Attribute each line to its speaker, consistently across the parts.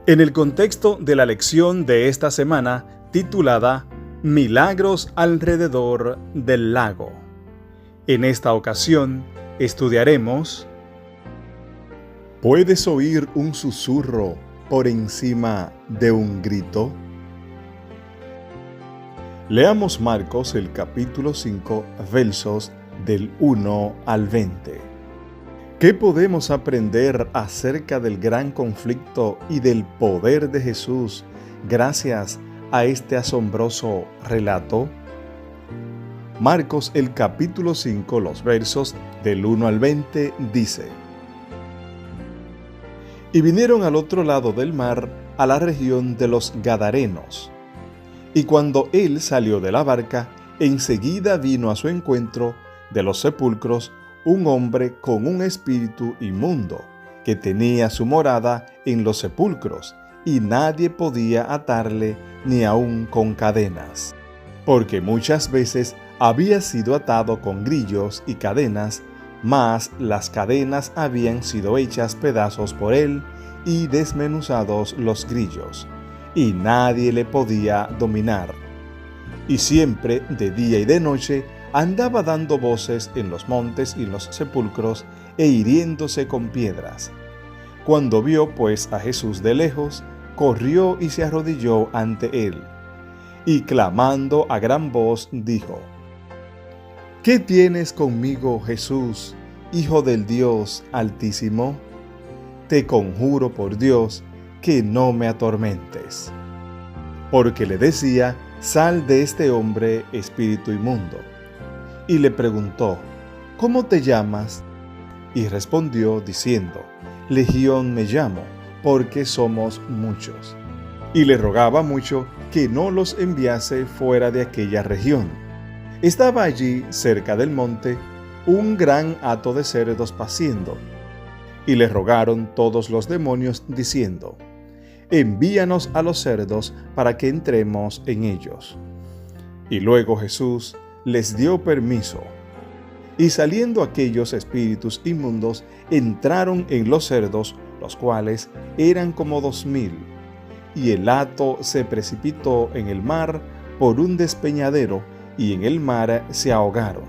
Speaker 1: En el contexto de la lección de esta semana, titulada Milagros alrededor del lago. En esta ocasión, estudiaremos: ¿puedes oír un susurro por encima de un grito? Leamos Marcos el capítulo 5, versos del 1 al 20. ¿Qué podemos aprender acerca del gran conflicto y del poder de Jesús gracias a este asombroso relato? Marcos el capítulo 5, los versos del 1 al 20 dice: Y vinieron al otro lado del mar, a la región de los Gadarenos. Y cuando él salió de la barca, enseguida vino a su encuentro de los sepulcros un hombre con un espíritu inmundo, que tenía su morada en los sepulcros, y nadie podía atarle ni aun con cadenas, porque muchas veces había sido atado con grillos y cadenas, mas las cadenas habían sido hechas pedazos por él y desmenuzados los grillos, y nadie le podía dominar. Y siempre, de día y de noche, andaba dando voces en los montes y en los sepulcros e hiriéndose con piedras. Cuando vio pues a Jesús de lejos, corrió y se arrodilló ante él, y clamando a gran voz dijo: ¿Qué tienes conmigo, Jesús, Hijo del Dios Altísimo? Te conjuro por Dios que no me atormentes. Porque le decía: sal de este hombre, espíritu inmundo. Y le preguntó: ¿cómo te llamas? Y respondió diciendo: Legión me llamo, porque somos muchos. Y le rogaba mucho que no los enviase fuera de aquella región. Estaba allí, cerca del monte, un gran hato de cerdos paciendo. Y le rogaron todos los demonios, diciendo: envíanos a los cerdos para que entremos en ellos. Y luego Jesús les dio permiso. Y saliendo aquellos espíritus inmundos, entraron en los cerdos, los cuales eran como 2000. Y el hato se precipitó en el mar por un despeñadero, y en el mar se ahogaron.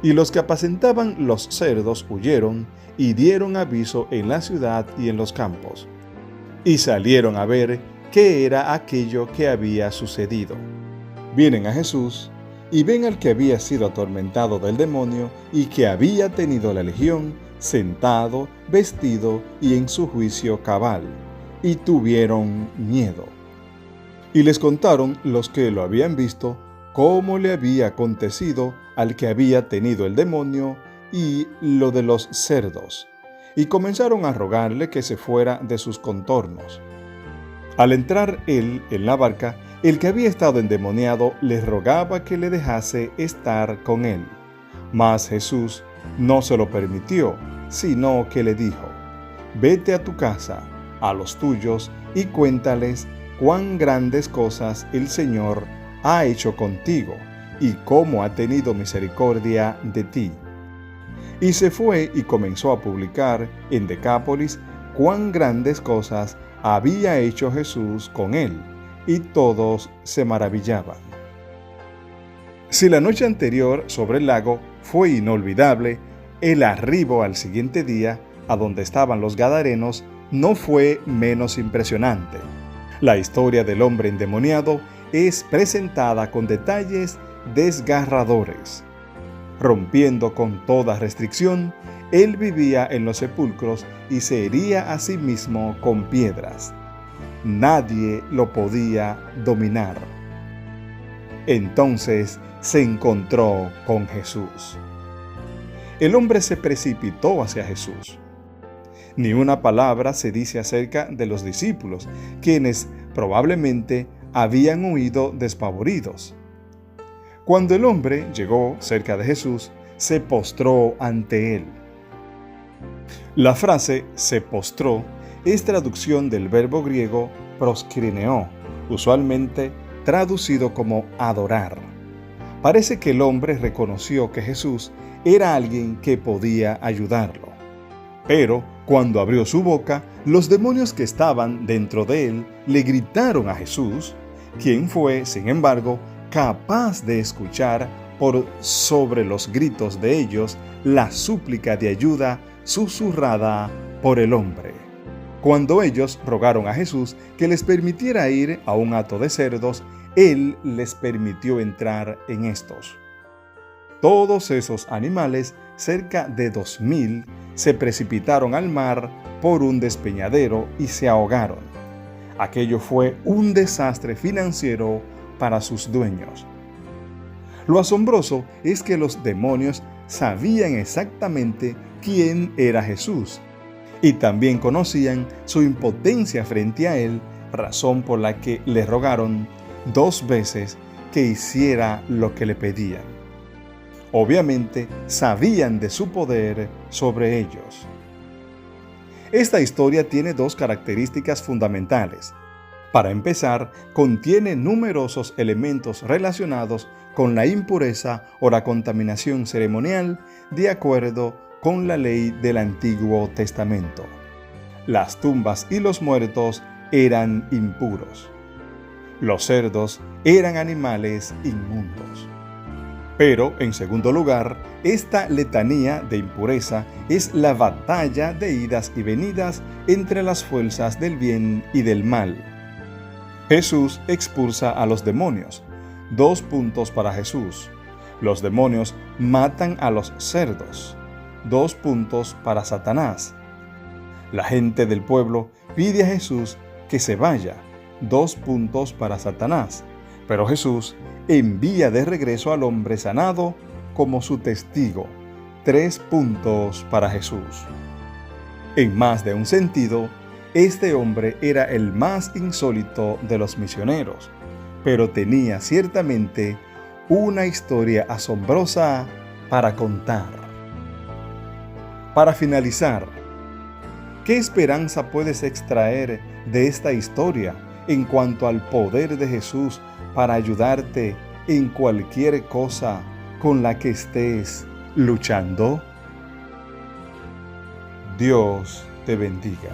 Speaker 1: Y los que apacentaban los cerdos huyeron, y dieron aviso en la ciudad y en los campos. Y salieron a ver qué era aquello que había sucedido. Vienen a Jesús, y ven al que había sido atormentado del demonio y que había tenido la legión, sentado, vestido y en su juicio cabal, y tuvieron miedo. Y les contaron los que lo habían visto cómo le había acontecido al que había tenido el demonio y lo de los cerdos, y comenzaron a rogarle que se fuera de sus contornos. Al entrar él en la barca, el que había estado endemoniado le rogaba que le dejase estar con él. Mas Jesús no se lo permitió, sino que le dijo: vete a tu casa, a los tuyos, y cuéntales cuán grandes cosas el Señor ha hecho contigo, y cómo ha tenido misericordia de ti. Y se fue y comenzó a publicar en Decápolis cuán grandes cosas había hecho Jesús con él, y todos se maravillaban. Si la noche anterior sobre el lago fue inolvidable, el arribo al siguiente día, a donde estaban los Gadarenos, no fue menos impresionante. La historia del hombre endemoniado es presentada con detalles desgarradores. Rompiendo con toda restricción, él vivía en los sepulcros y se hería a sí mismo con piedras. Nadie lo podía dominar. Entonces se encontró con Jesús. El hombre se precipitó hacia Jesús. Ni una palabra se dice acerca de los discípulos, quienes probablemente habían huido despavoridos. Cuando el hombre llegó cerca de Jesús, se postró ante él. La frase se postró es traducción del verbo griego proskrineo, usualmente traducido como adorar. Parece que el hombre reconoció que Jesús era alguien que podía ayudarlo. Pero Cuando abrió su boca, los demonios que estaban dentro de él le gritaron a Jesús, quien fue, sin embargo, capaz de escuchar por sobre los gritos de ellos la súplica de ayuda susurrada por el hombre. Cuando ellos rogaron a Jesús que les permitiera ir a un hato de cerdos, él les permitió entrar en estos. Todos esos animales, cerca de 2000, se precipitaron al mar por un despeñadero y se ahogaron. Aquello fue un desastre financiero para sus dueños. Lo asombroso es que los demonios sabían exactamente quién era Jesús y también conocían su impotencia frente a él, razón por la que le rogaron 2 veces que hiciera lo que le pedían. Obviamente sabían de su poder sobre ellos. Esta historia tiene 2 características fundamentales. Para empezar, contiene numerosos elementos relacionados con la impureza o la contaminación ceremonial de acuerdo con la ley del Antiguo Testamento. Las tumbas y los muertos eran impuros. Los cerdos eran animales inmundos. Pero, en segundo lugar, esta letanía de impureza es la batalla de idas y venidas entre las fuerzas del bien y del mal. Jesús expulsa a los demonios. 2 puntos para Jesús. Los demonios matan a los cerdos. 2 puntos para Satanás. La gente del pueblo pide a Jesús que se vaya. 2 puntos para Satanás. Pero Jesús envía de regreso al hombre sanado como su testigo. 3 puntos para Jesús. En más de un sentido, este hombre era el más insólito de los misioneros, pero tenía ciertamente una historia asombrosa para contar. Para finalizar, ¿qué esperanza puedes extraer de esta historia en cuanto al poder de Jesús para ayudarte en cualquier cosa con la que estés luchando? Dios te bendiga.